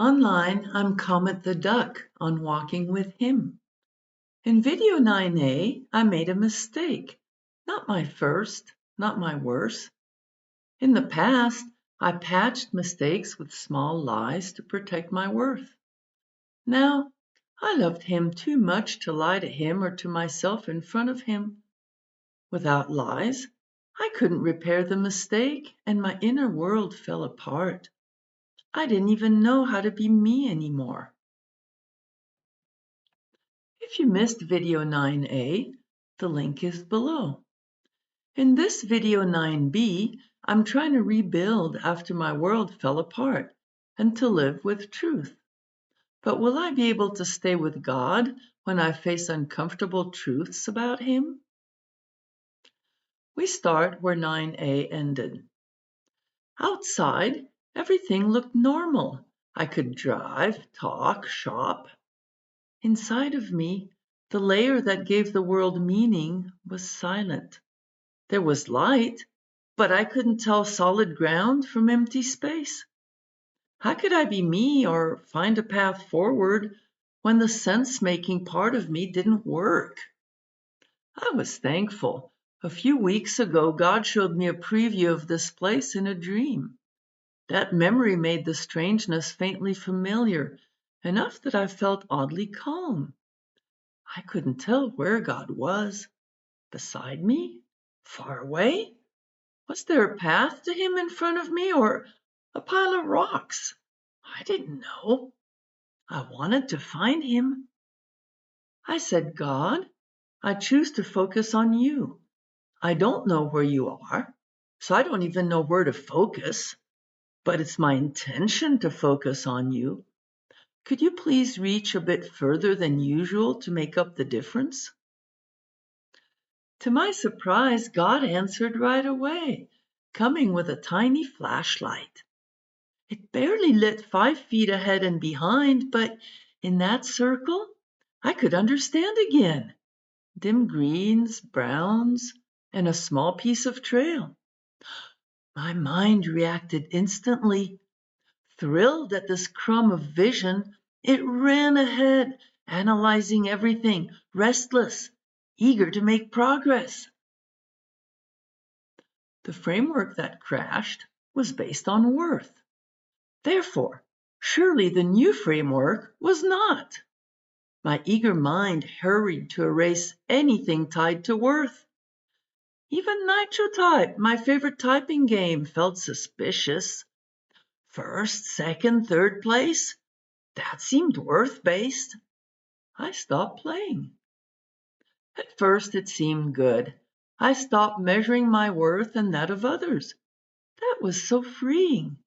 Online, I'm Comet the Duck on Walking with Him. In video 9a, I made a mistake. Not my first, not my worst. In the past, I patched mistakes with small lies to protect my worth. Now, I loved him too much to lie to him or to myself in front of him. Without lies, I couldn't repair the mistake, and my inner world fell apart. I didn't even know how to be me anymore. If you missed video 9a, the link is below. In this video 9b, I'm trying to rebuild after my world fell apart and to live with truth. But will I be able to stay with God when I face uncomfortable truths about Him? We start where 9a ended. Outside, everything looked normal. I could drive, talk, shop. Inside of me, the layer that gave the world meaning was silent. There was light, but I couldn't tell solid ground from empty space. How could I be me or find a path forward when the sense-making part of me didn't work? I was thankful. A few weeks ago, God showed me a preview of this place in a dream. That memory made the strangeness faintly familiar, enough that I felt oddly calm. I couldn't tell where God was. Beside me? Far away? Was there a path to him in front of me or a pile of rocks? I didn't know. I wanted to find him. I said, God, I choose to focus on you. I don't know where you are, so I don't even know where to focus, but it's my intention to focus on you. Could you please reach a bit further than usual to make up the difference? To my surprise, God answered right away, coming with a tiny flashlight. It barely lit 5 feet ahead and behind, but in that circle, I could understand again. Dim greens, browns, and a small piece of trail. My mind reacted instantly. Thrilled at this crumb of vision, it ran ahead, analyzing everything, restless, eager to make progress. The framework that crashed was based on worth. Therefore, surely the new framework was not. My eager mind hurried to erase anything tied to worth. Even nitrotype, my favorite typing game, felt suspicious. First, second, third place? That seemed worth-based. I stopped playing. At first it seemed good. I stopped measuring my worth and that of others. That was so freeing.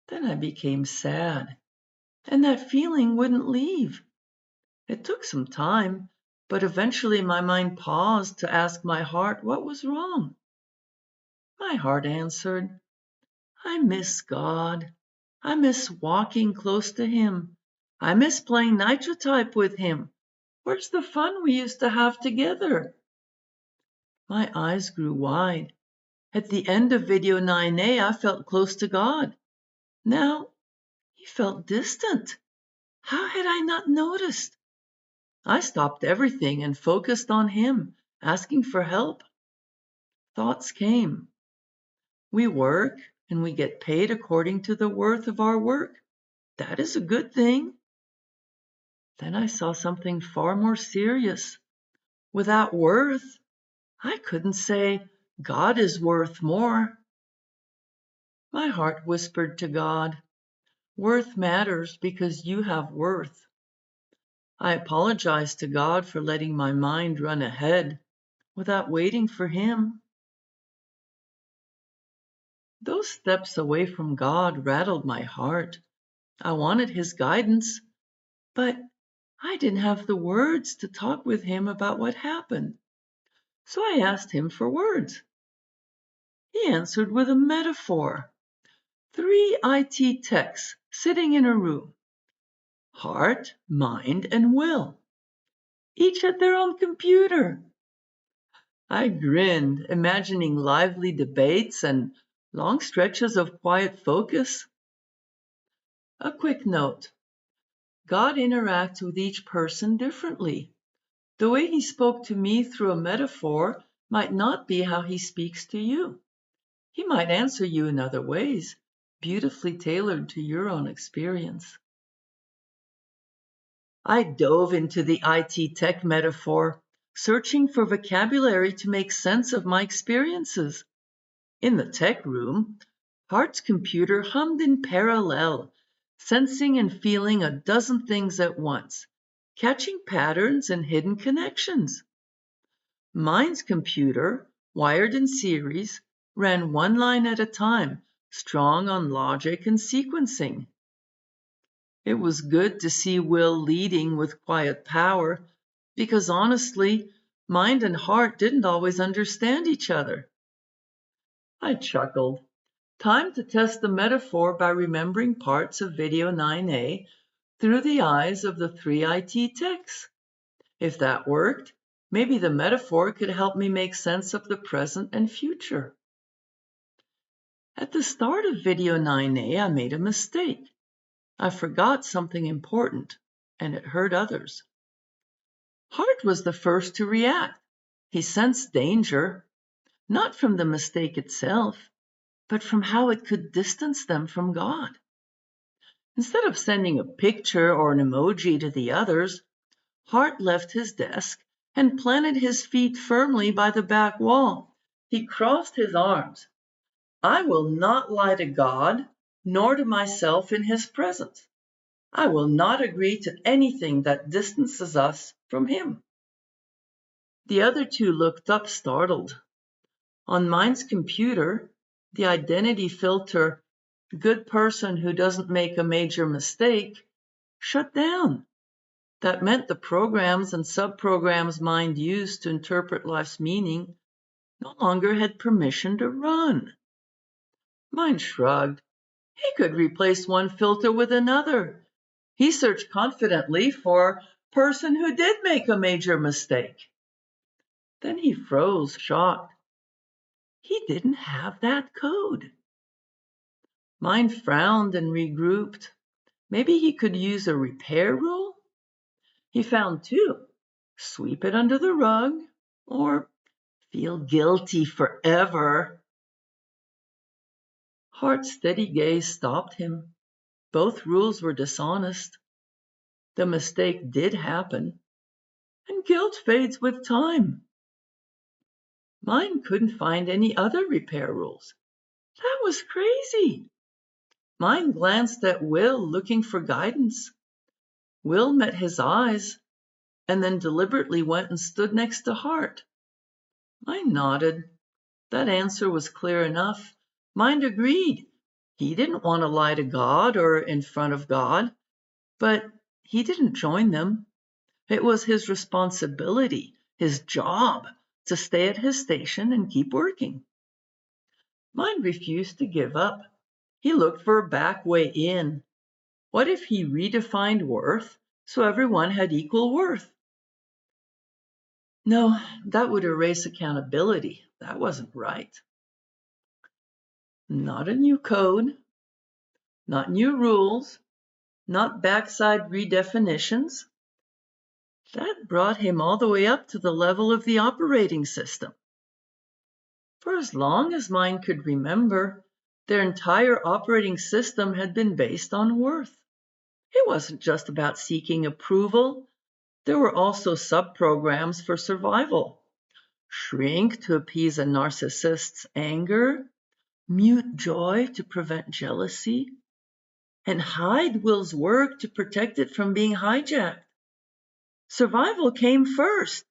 Then I became sad, and that feeling wouldn't leave. It took some time, but eventually my mind paused to ask my heart what was wrong. My heart answered, I miss God. I miss walking close to him. I miss playing nitrotype with him. Where's the fun we used to have together? My eyes grew wide. At the end of video 9a, I felt close to God. Now, he felt distant. How had I not noticed? I stopped everything and focused on him, asking for help. Thoughts came. We work and we get paid according to the worth of our work. That is a good thing. Then I saw something far more serious. Without worth, I couldn't say, God is worth more. My heart whispered to God, worth matters because you have worth. I apologized to God for letting my mind run ahead without waiting for him. Those steps away from God rattled my heart. I wanted his guidance, but I didn't have the words to talk with him about what happened. So I asked him for words. He answered with a metaphor. 3 IT techs sitting in a room. Heart, mind, and will. Each at their own computer. I grinned, imagining lively debates and long stretches of quiet focus. A quick note. God interacts with each person differently. The way he spoke to me through a metaphor might not be how he speaks to you. He might answer you in other ways, beautifully tailored to your own experience. I dove into the IT tech metaphor, searching for vocabulary to make sense of my experiences. In the tech room, Hart's computer hummed in parallel, sensing and feeling a dozen things at once, catching patterns and hidden connections. Mine's computer, wired in series, ran one line at a time, strong on logic and sequencing. It was good to see Will leading with quiet power, because honestly, mind and heart didn't always understand each other. I chuckled. Time to test the metaphor by remembering parts of video 9A through the eyes of the three IT techs. If that worked, maybe the metaphor could help me make sense of the present and future. At the start of video 9A, I made a mistake. I forgot something important, and it hurt others. Hart was the first to react. He sensed danger, not from the mistake itself, but from how it could distance them from God. Instead of sending a picture or an emoji to the others, Hart left his desk and planted his feet firmly by the back wall. He crossed his arms. I will not lie to God, nor to myself in his presence. I will not agree to anything that distances us from him. The other two looked up, startled. On mine's computer, the identity filter, good person who doesn't make a major mistake, shut down. That meant the programs and subprograms mind used to interpret life's meaning no longer had permission to run. Mine shrugged. He could replace one filter with another. He searched confidently for person who did make a major mistake. Then he froze, shocked. He didn't have that code. Mine frowned and regrouped. Maybe he could use a repair rule? He found two. Sweep it under the rug, or feel guilty forever. Hart's steady gaze stopped him. Both rules were dishonest. The mistake did happen, and guilt fades with time. Mine couldn't find any other repair rules. That was crazy. Mine glanced at Will, looking for guidance. Will met his eyes, and then deliberately went and stood next to Hart. Mine nodded. That answer was clear enough. Mine agreed. He didn't want to lie to God or in front of God, but he didn't join them. It was his responsibility, his job, to stay at his station and keep working. Mine refused to give up. He looked for a back way in. What if he redefined worth so everyone had equal worth? No, that would erase accountability. That wasn't right. Not a new code, not new rules, not backside redefinitions. That brought him all the way up to the level of the operating system. For as long as mine could remember, their entire operating system had been based on worth. It wasn't just about seeking approval. There were also subprograms for survival. Shrink to appease a narcissist's anger, mute joy to prevent jealousy, and hide Will's work to protect it from being hijacked. Survival came first.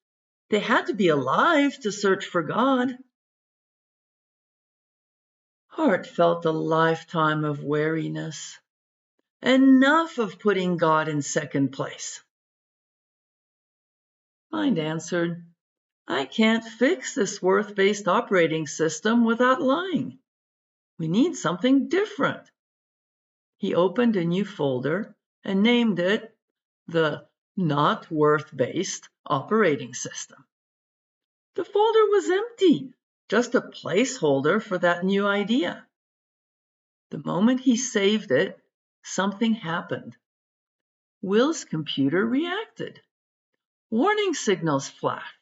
They had to be alive to search for God. Hart felt a lifetime of wariness. Enough of putting God in second place. Mind answered, I can't fix this worth-based operating system without lying. We need something different. He opened a new folder and named it the Not Worth-Based Operating System. The folder was empty, just a placeholder for that new idea. The moment he saved it, something happened. Will's computer reacted. Warning signals flashed.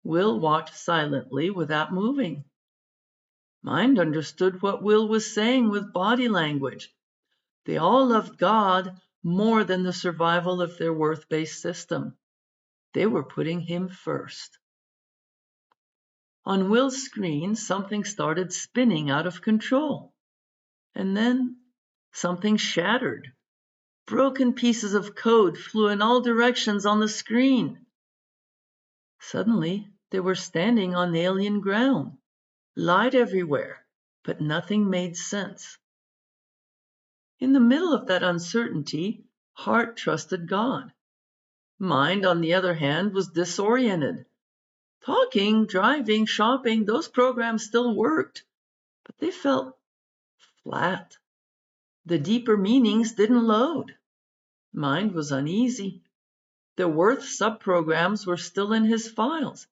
Will watched silently without moving. Mind understood what Will was saying with body language. They all loved God more than the survival of their worth-based system. They were putting him first. On Will's screen, something started spinning out of control. And then something shattered. Broken pieces of code flew in all directions on the screen. Suddenly, they were standing on alien ground. Light everywhere, but nothing made sense. In the middle of that uncertainty, heart trusted God. Mind, on the other hand, was disoriented. Talking, driving, shopping, those programs still worked, but they felt flat. The deeper meanings didn't load. Mind was uneasy. The worth subprograms were still in his files.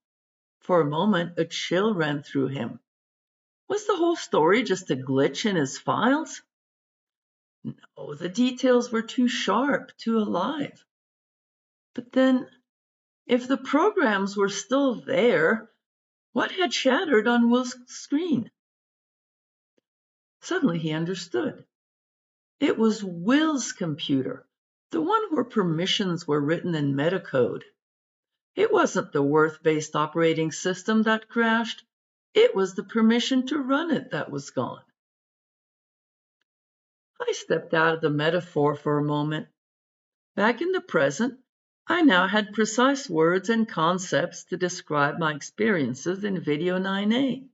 For a moment, a chill ran through him. Was the whole story just a glitch in his files? No, the details were too sharp, too alive. But then, if the programs were still there, what had shattered on Will's screen? Suddenly he understood. It was Will's computer, the one where permissions were written in metacode. It wasn't the worth-based operating system that crashed. It was the permission to run it that was gone. I stepped out of the metaphor for a moment. Back in the present, I now had precise words and concepts to describe my experiences in Video 9a.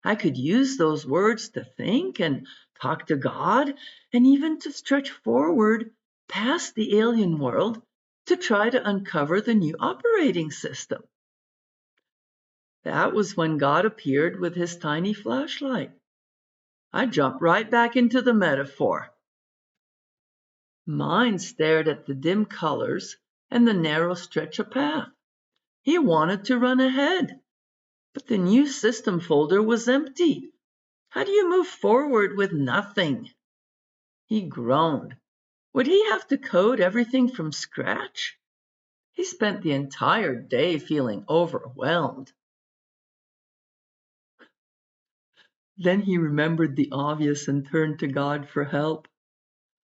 I could use those words to think and talk to God, and even to stretch forward past the alien world to try to uncover the new operating system. That was when God appeared with his tiny flashlight. I jumped right back into the metaphor. Mind stared at the dim colors and the narrow stretch of path. He wanted to run ahead, but the new system folder was empty. How do you move forward with nothing? He groaned. Would he have to code everything from scratch? He spent the entire day feeling overwhelmed. Then he remembered the obvious and turned to God for help.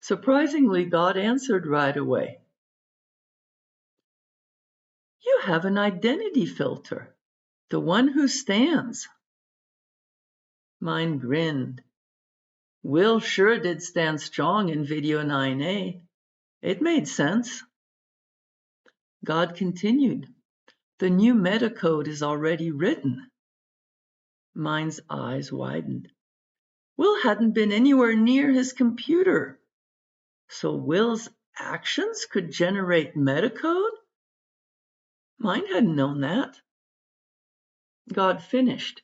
Surprisingly, God answered right away. You have an identity filter, the one who stands. Mine grinned. Will sure did stand strong in Video 9a. It made sense. God continued. The new metacode is already written. Mine's eyes widened. Will hadn't been anywhere near his computer. So Will's actions could generate metacode? Mine hadn't known that. God finished.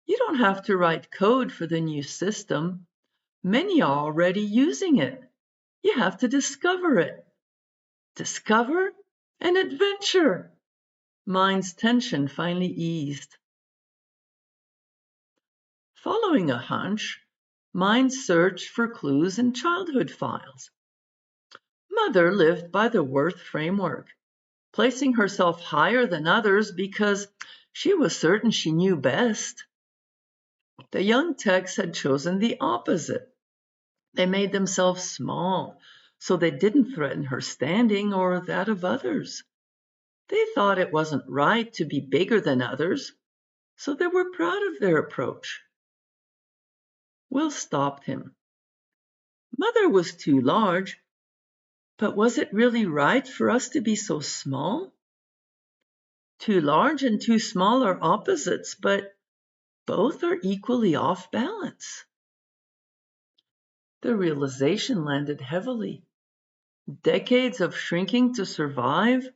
You don't have to write code for the new system. Many are already using it. You have to discover it. Discover an adventure. Mine's tension finally eased. Following a hunch, Mind searched for clues in childhood files. Mother lived by the worth framework, placing herself higher than others because she was certain she knew best. The young techs had chosen the opposite. They made themselves small, so they didn't threaten her standing or that of others. They thought it wasn't right to be bigger than others, so they were proud of their approach. Will stopped him. Mother was too large, but was it really right for us to be so small? Too large and too small are opposites, but both are equally off balance. The realization landed heavily. Decades of shrinking to survive,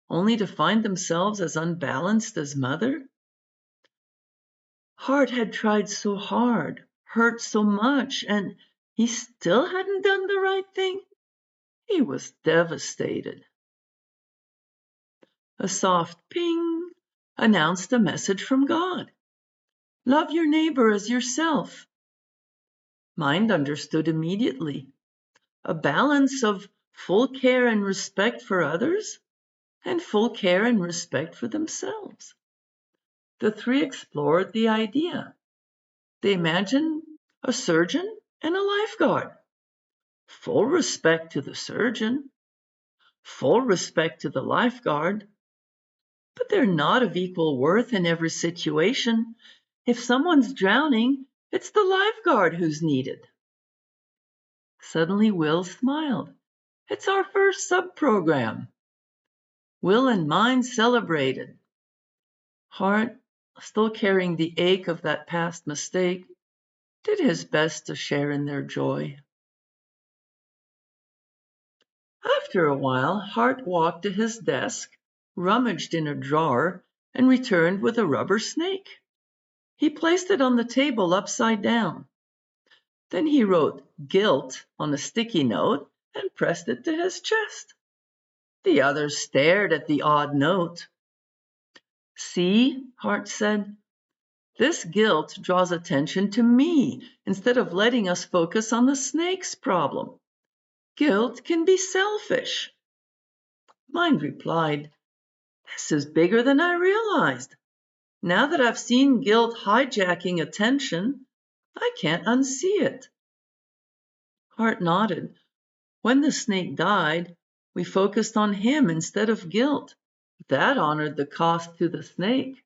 only to find themselves as unbalanced as Mother? Hart had tried so hard, hurt so much, and he still hadn't done the right thing. He was devastated. A soft ping announced a message from God. Love your neighbor as yourself. Mind understood immediately. A balance of full care and respect for others and full care and respect for themselves. The three explored the idea. They imagined a surgeon and a lifeguard. Full respect to the surgeon, full respect to the lifeguard, but they're not of equal worth in every situation. If someone's drowning, it's the lifeguard who's needed. Suddenly Will smiled. It's our first sub-program. Will and Mind celebrated. Hart, still carrying the ache of that past mistake, did his best to share in their joy. After a while, Hart walked to his desk, rummaged in a drawer, and returned with a rubber snake. He placed it on the table upside down. Then he wrote "guilt" on a sticky note and pressed it to his chest. The others stared at the odd note. "See," Hart said, "this guilt draws attention to me instead of letting us focus on the snake's problem. Guilt can be selfish." Mind replied, "This is bigger than I realized. Now that I've seen guilt hijacking attention, I can't unsee it." Hart nodded. "When the snake died, we focused on him instead of guilt. That honored the cost to the snake."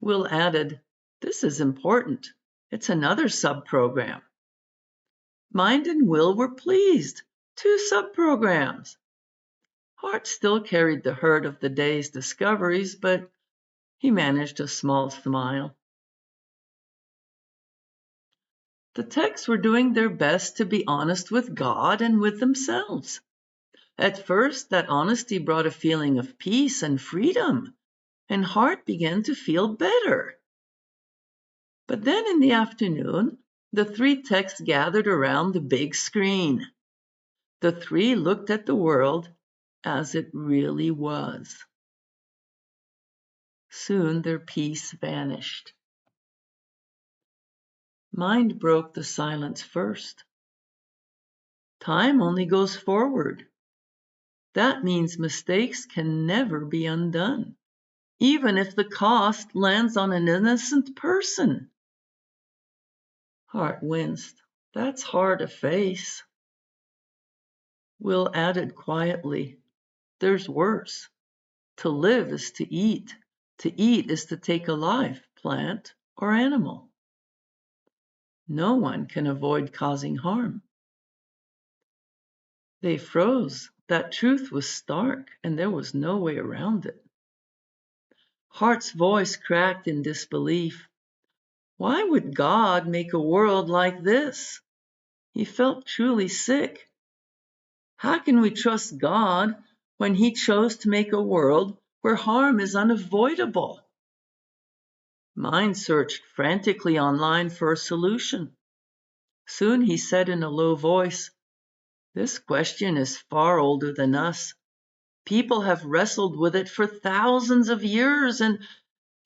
Will added, "This is important. It's another sub-program." Mind and Will were pleased. 2 sub-programs. Hart still carried the hurt of the day's discoveries, but he managed a small smile. The techs were doing their best to be honest with God and with themselves. At first, that honesty brought a feeling of peace and freedom, and Hart began to feel better. But then in the afternoon, the 3 techs gathered around the big screen. The 3 looked at the world as it really was. Soon their peace vanished. Mind broke the silence first. Time only goes forward. That means mistakes can never be undone, even if the cost lands on an innocent person. Hart winced. That's hard to face. Will added quietly, "There's worse. To live is to eat. To eat is to take a life, plant or animal. No one can avoid causing harm." They froze. That truth was stark, and there was no way around it. Hart's voice cracked in disbelief. Why would God make a world like this? He felt truly sick. How can we trust God when He chose to make a world where harm is unavoidable? Mind searched frantically online for a solution. Soon he said in a low voice, "This question is far older than us. People have wrestled with it for thousands of years, and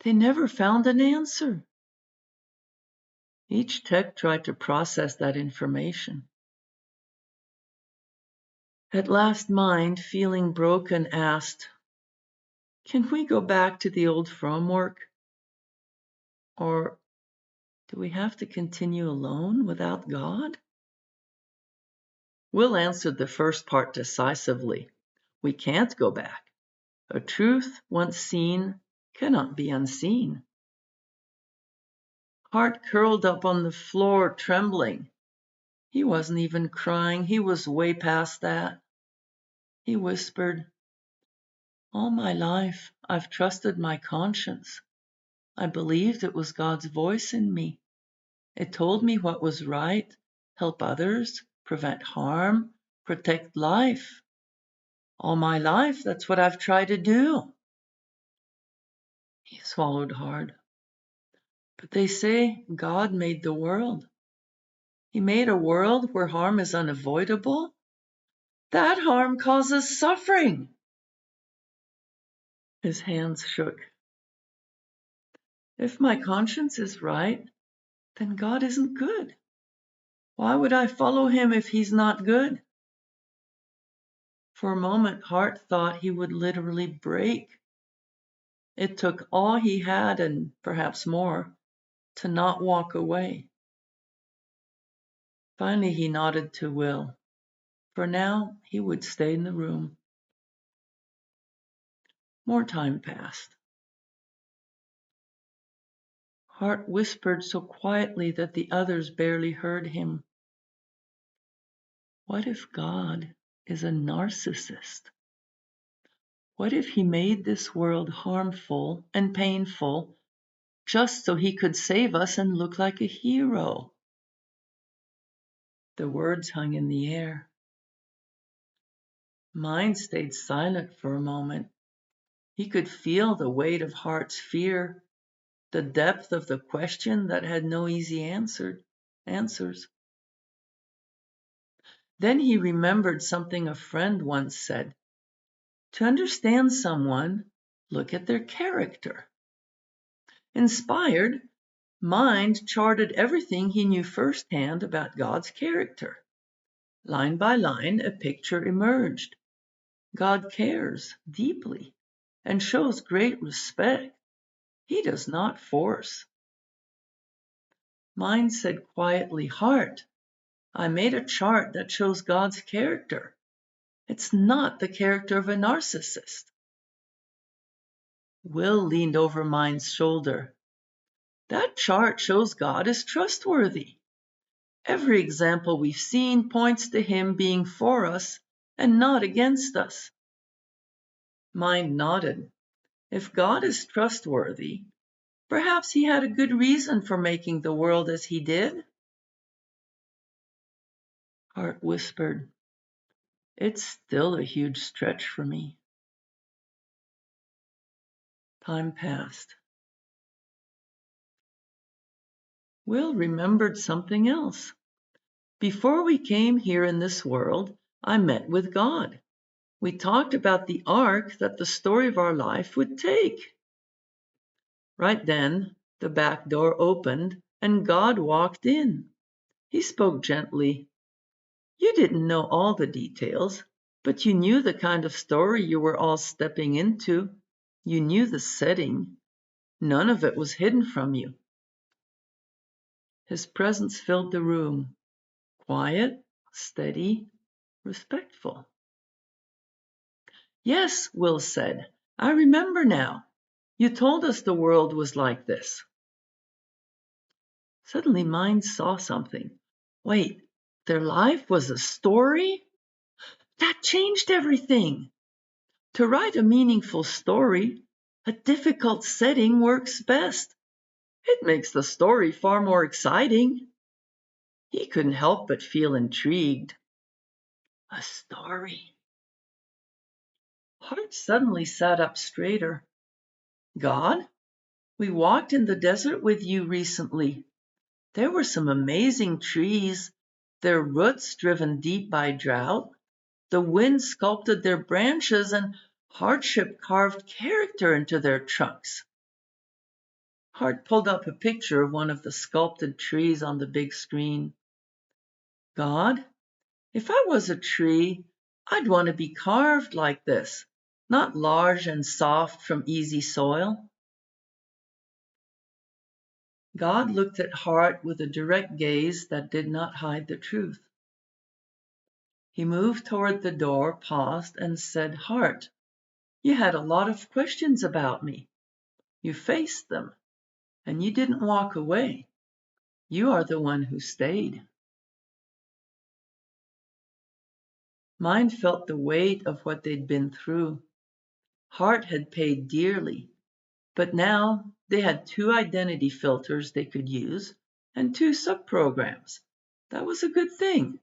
they never found an answer." Each tech tried to process that information. At last Mind, feeling broken, asked, "Can we go back to the old framework? Or do we have to continue alone without God?" Will answered the first part decisively. We can't go back. A truth once seen cannot be unseen. Hart curled up on the floor, trembling. He wasn't even crying. He was way past that. He whispered, "All my life, I've trusted my conscience. I believed it was God's voice in me. It told me what was right, help others, prevent harm, protect life. All my life, that's what I've tried to do." He swallowed hard. "But they say God made the world. He made a world where harm is unavoidable. That harm causes suffering." His hands shook. "If my conscience is right, then God isn't good. Why would I follow him if he's not good? For a moment, Hart thought he would literally break. It took all he had, and perhaps more, to not walk away. Finally, he nodded to Will. For now, he would stay in the room. More time passed. Hart whispered so quietly that the others barely heard him. What if God is a narcissist? What if he made this world harmful and painful just so he could save us and look like a hero? The words hung in the air. Mind stayed silent for a moment. He could feel the weight of Hart's fear, the depth of the question that had no easy answers. Then he remembered something a friend once said. To understand someone, look at their character. Inspired, Mind charted everything he knew firsthand about God's character. Line by line, a picture emerged. God cares deeply and shows great respect. He does not force. Mind said quietly, Heart, I made a chart that shows God's character. It's not the character of a narcissist. Will leaned over Mind's shoulder. That chart shows God is trustworthy. Every example we've seen points to him being for us and not against us. Mind nodded. If God is trustworthy, perhaps he had a good reason for making the world as he did. Heart whispered, It's still a huge stretch for me. Time passed. Will remembered something else. Before we came here in this world, I met with God. We talked about the arc that the story of our life would take. Right then, the back door opened and God walked in. He spoke gently. You didn't know all the details, but you knew the kind of story you were all stepping into. You knew the setting. None of it was hidden from you. His presence filled the room. Quiet, steady, respectful. Yes, Will said. I remember now. You told us the world was like this. Suddenly Mind saw something. Wait, their life was a story? That changed everything. To write a meaningful story, a difficult setting works best. It makes the story far more exciting. He couldn't help but feel intrigued. A story. Hart suddenly sat up straighter. God, we walked in the desert with you recently. There were some amazing trees, their roots driven deep by drought. The wind sculpted their branches and hardship carved character into their trunks. Hart pulled up a picture of one of the sculpted trees on the big screen. God, if I was a tree, I'd want to be carved like this, not large and soft from easy soil. God looked at Hart with a direct gaze that did not hide the truth. He moved toward the door, paused, and said, Hart, you had a lot of questions about me. You faced them, and you didn't walk away. You are the one who stayed. Mind felt the weight of what they'd been through. Hart had paid dearly, but now they had 2 identity filters they could use and 2 subprograms. That was a good thing.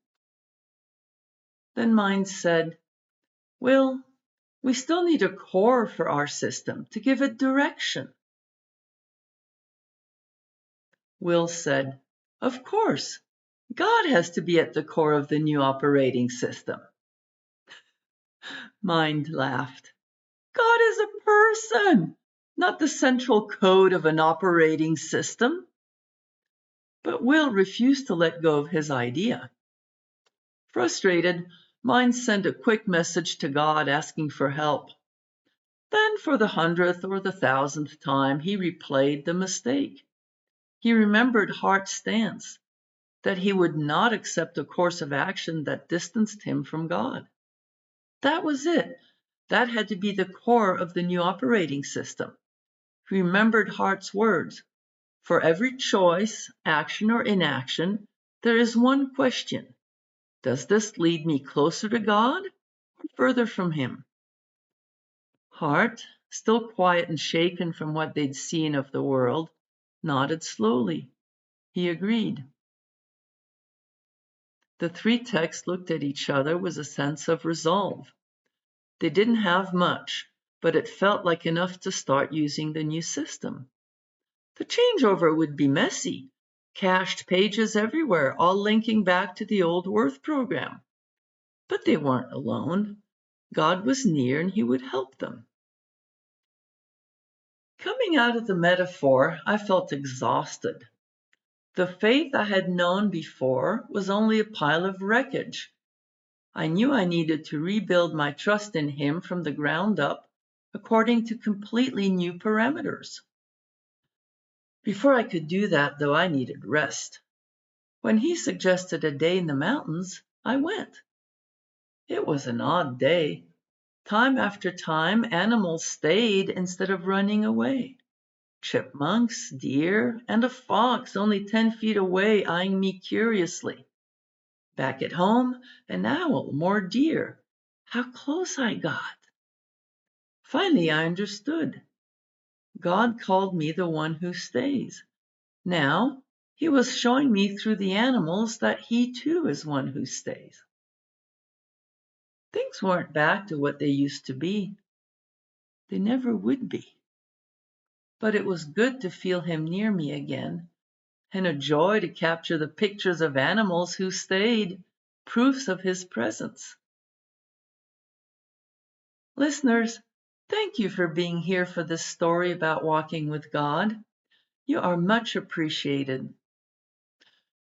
Then Mind said, Will, we still need a core for our system to give it direction. Will said, Of course, God has to be at the core of the new operating system. Mind laughed. God is a person, not the central code of an operating system. But Will refused to let go of his idea. Frustrated, Mind sent a quick message to God asking for help. Then, for the 100th or the 1000th time, he replayed the mistake. He remembered Heart's stance, that he would not accept a course of action that distanced him from God. That was it. That had to be the core of the new operating system. He remembered Heart's words. For every choice, action or inaction, there is one question. Does this lead me closer to God or further from Him? Heart, still quiet and shaken from what they'd seen of the world, nodded slowly. He agreed. The three techs looked at each other with a sense of resolve. They didn't have much, but it felt like enough to start using the new system. The changeover would be messy, cached pages everywhere, all linking back to the old Worth program. But they weren't alone. God was near and He would help them. Coming out of the metaphor, I felt exhausted. The faith I had known before was only a pile of wreckage. I knew I needed to rebuild my trust in Him from the ground up, according to completely new parameters. Before I could do that, though, I needed rest. When He suggested a day in the mountains, I went. It was an odd day. Time after time, animals stayed instead of running away. Chipmunks, deer, and a fox only 10 feet away eyeing me curiously. Back at home, an owl, more deer. How close I got. Finally, I understood. God called me the one who stays. Now, He was showing me through the animals that He too is one who stays. Things weren't back to what they used to be. They never would be. But it was good to feel Him near me again, and a joy to capture the pictures of animals who stayed, proofs of His presence. Listeners, thank you for being here for this story about walking with God. You are much appreciated.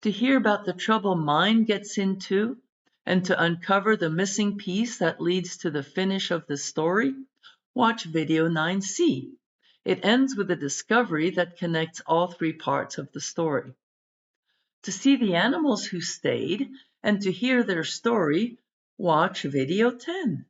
To hear about the trouble Mind gets into and to uncover the missing piece that leads to the finish of the story, watch video 9C. It ends with a discovery that connects all three parts of the story. To see the animals who stayed and to hear their story, watch video 10.